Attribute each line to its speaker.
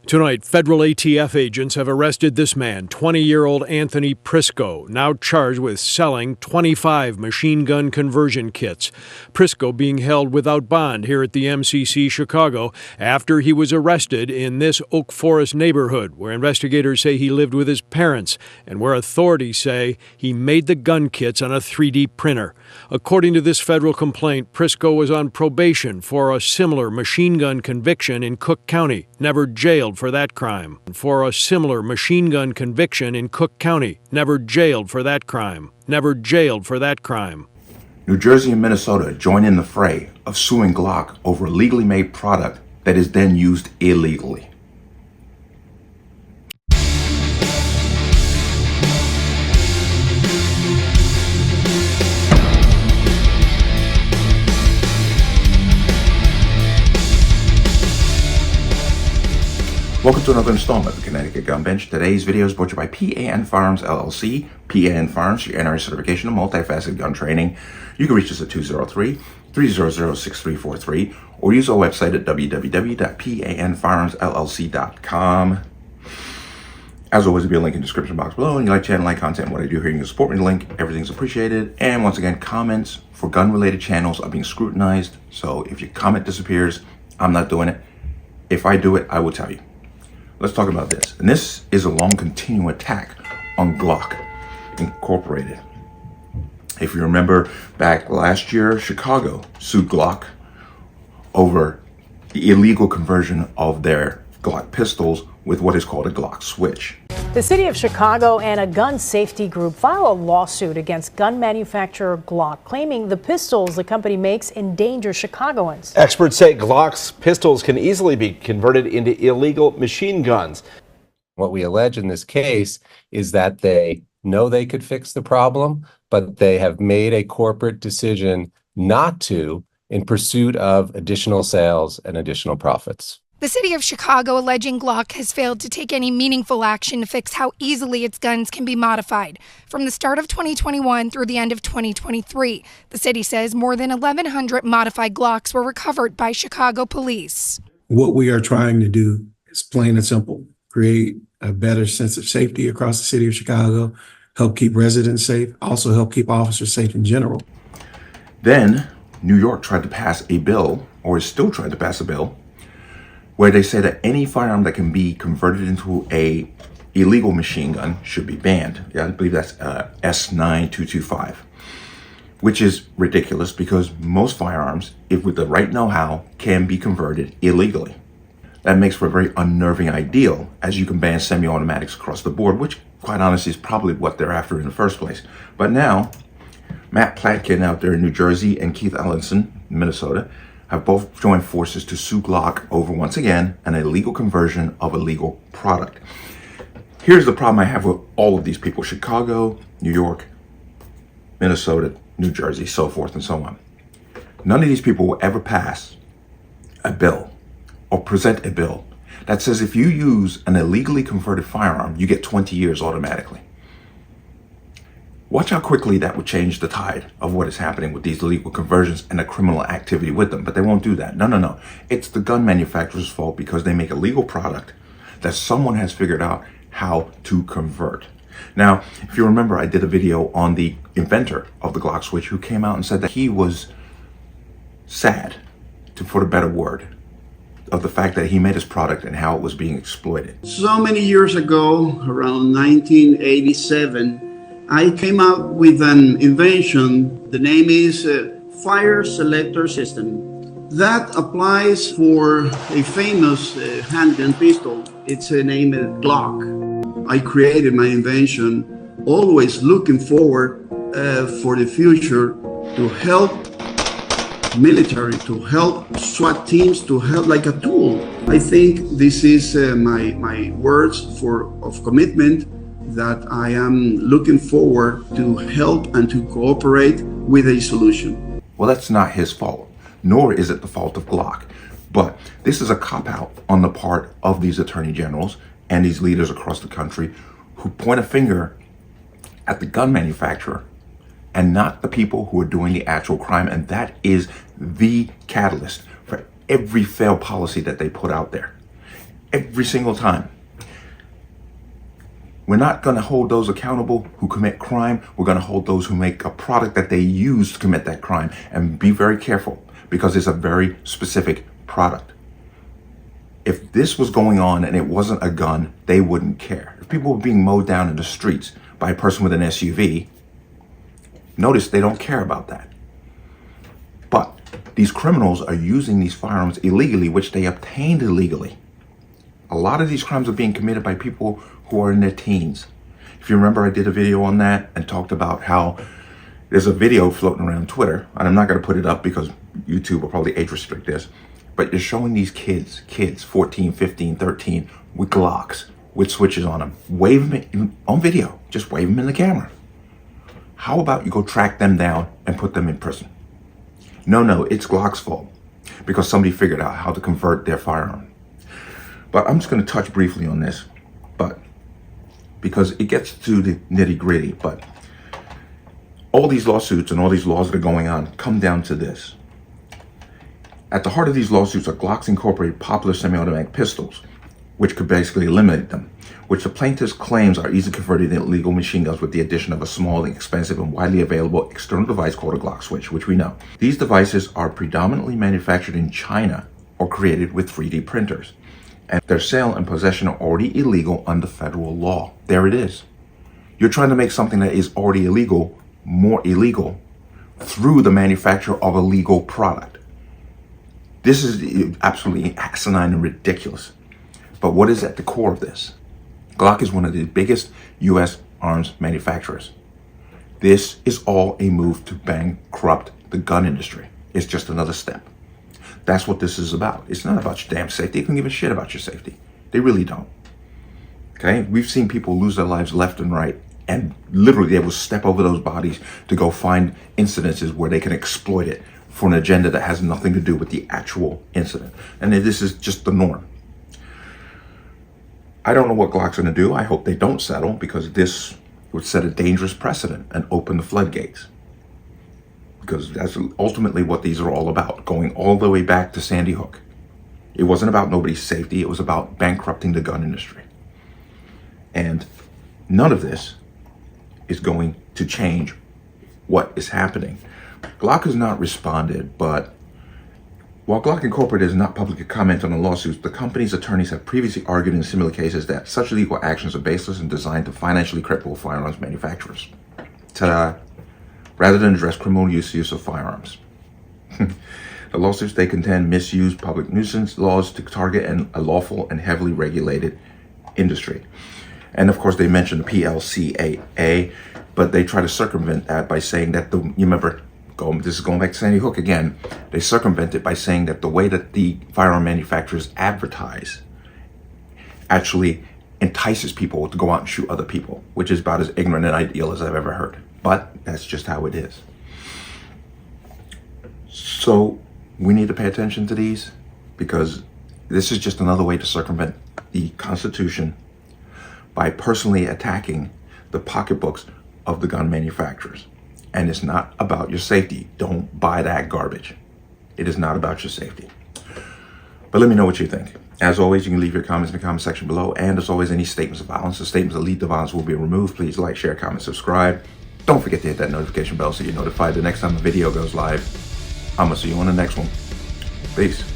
Speaker 1: Tonight, federal ATF agents have arrested this man, 20-year-old Anthony Prisco, now charged with selling 25 machine gun conversion kits. Prisco being held without bond here at the MCC Chicago after he was arrested in this Oak Forest neighborhood, where investigators say he lived with his parents and where authorities say he made the gun kits on a 3D printer. According to this federal complaint, Prisco was on probation for a similar machine gun conviction in Cook County, never jailed for that crime. For a similar machine gun conviction in Cook County, never jailed for that crime. Never jailed for that crime.
Speaker 2: New Jersey and Minnesota join in the fray of suing Glock over a legally made product that is then used illegally. Welcome to another installment of the Connecticut Gun Bench. Today's video is brought to you by P.A.N. Firearms, LLC. P.A.N. Firearms, your NRA certification of multifaceted gun training. You can reach us at 203-300-6343 or use our website at www.panfirearmsllc.com. As always, there'll be a link in the description box below. And you like channel, like content, what I do here, you can support me, the link. Everything's appreciated. And once again, comments for gun-related channels are being scrutinized. So if your comment disappears, I'm not doing it. If I do it, I will tell you. Let's talk about this. And this is a long continuing attack on Glock Incorporated. If you remember back last year, Chicago sued Glock over the illegal conversion of their Glock pistols with what is called a Glock switch.
Speaker 3: The city of Chicago and a gun safety group filed a lawsuit against gun manufacturer Glock, claiming the pistols the company makes endanger Chicagoans.
Speaker 4: Experts say Glock's pistols can easily be converted into illegal machine guns.
Speaker 5: What we allege in this case is that they know they could fix the problem, but they have made a corporate decision not to in pursuit of additional sales and additional profits.
Speaker 6: The city of Chicago alleging Glock has failed to take any meaningful action to fix how easily its guns can be modified. From the start of 2021 through the end of 2023, the city says more than 1,100 modified Glocks were recovered by Chicago police.
Speaker 7: What we are trying to do is plain and simple: create a better sense of safety across the city of Chicago, help keep residents safe, also help keep officers safe in general.
Speaker 2: Then New York tried to pass a bill, or is still trying to pass a bill, where they say that any firearm that can be converted into a illegal machine gun should be banned. Yeah, I believe that's S9225, which is ridiculous because most firearms, if with the right know-how, can be converted illegally. That makes for a very unnerving ideal, as you can ban semi-automatics across the board, which quite honestly is probably what they're after in the first place. But now, Matt Platkin out there in New Jersey and Keith Ellenson in Minnesota have both joined forces to sue Glock over, once again, an illegal conversion of a legal product. Here's the problem I have with all of these people: Chicago, New York, Minnesota, New Jersey, so forth and so on. None of these people will ever pass a bill or present a bill that says if you use an illegally converted firearm, you get 20 years automatically. Watch how quickly that would change the tide of what is happening with these illegal conversions and the criminal activity with them. But they won't do that. No. It's the gun manufacturer's fault because they make a legal product that someone has figured out how to convert. Now, if you remember, I did a video on the inventor of the Glock switch who came out and said that he was sad, to put a better word, of the fact that he made his product and how it was being exploited.
Speaker 8: So many years ago, around 1987, I came out with an invention. The name is Fire Selector System. That applies for a famous handgun pistol. It's named Glock. I created my invention, always looking forward for the future to help military, to help SWAT teams, to help like a tool. I think this is my words of commitment, that I am looking forward to help and to cooperate with a solution.
Speaker 2: Well, that's not his fault, nor is it the fault of Glock. But this is a cop-out on the part of these attorney generals and these leaders across the country who point a finger at the gun manufacturer and not the people who are doing the actual crime. And that is the catalyst for every failed policy that they put out there. every single time. We're not going to hold those accountable who commit crime. We're going to hold those who make a product that they use to commit that crime. And be very careful, because it's a very specific product. If this was going on and it wasn't a gun, they wouldn't care. If people were being mowed down in the streets by a person with an SUV, notice they don't care about that. But these criminals are using these firearms illegally, which they obtained illegally. A lot of these crimes are being committed by people who are in their teens. If you remember, I did a video on that and talked about how there's a video floating around Twitter, and I'm not going to put it up because YouTube will probably age restrict this, but you're showing these kids 14, 15, 13, with Glocks, with switches on them. Wave them on video. Just wave them in the camera. How about you go track them down and put them in prison? No, it's Glock's fault, because somebody figured out how to convert their firearm. But I'm just going to touch briefly on this, but because it gets to the nitty gritty. But all these lawsuits and all these laws that are going on come down to this. At the heart of these lawsuits are Glock's incorporated popular semi-automatic pistols, which could basically eliminate them, which the plaintiffs claims are easily converted into illegal machine guns with the addition of a small, expensive, and widely available external device called a Glock switch, which we know. These devices are predominantly manufactured in China or created with 3D printers, and their sale and possession are already illegal under federal law. There it is. You're trying to make something that is already illegal more illegal through the manufacture of a legal product. This is absolutely asinine and ridiculous. But what is at the core of this? Glock is one of the biggest U.S. arms manufacturers. This is all a move to bankrupt the gun industry. It's just another step. That's what this is about. It's not about your damn safety. They don't give a shit about your safety. They really don't. Okay? We've seen people lose their lives left and right, and literally they will step over those bodies to go find incidences where they can exploit it for an agenda that has nothing to do with the actual incident. And this is just the norm. I don't know what Glock's going to do. I hope they don't settle, because this would set a dangerous precedent and open the floodgates. Because that's ultimately what these are all about, going all the way back to Sandy Hook. It wasn't about nobody's safety. It was about bankrupting the gun industry. And none of this is going to change what is happening. Glock has not responded, but while Glock Incorporated has not publicly commented on the lawsuits, the company's attorneys have previously argued in similar cases that such legal actions are baseless and designed to financially cripple firearms manufacturers. Ta-da! Rather than address criminal use of firearms. The lawsuits, they contend, misuse public nuisance laws to target a lawful and heavily regulated industry. And of course, they mentioned the PLCAA, but they try to circumvent that by saying that you remember, this is going back to Sandy Hook again. They circumvent it by saying that the way that the firearm manufacturers advertise actually entices people to go out and shoot other people, which is about as ignorant and ideal as I've ever heard. But that's just how it is. So we need to pay attention to these, because this is just another way to circumvent the Constitution by personally attacking the pocketbooks of the gun manufacturers. And it's not about your safety. Don't buy that garbage. It is not about your safety. But let me know what you think. As always, you can leave your comments in the comment section below. And as always, any statements of violence or statements that lead to violence will be removed. Please like, share, comment, subscribe. Don't forget to hit that notification bell so you're notified the next time a video goes live. I'm going to see you on the next one. Peace.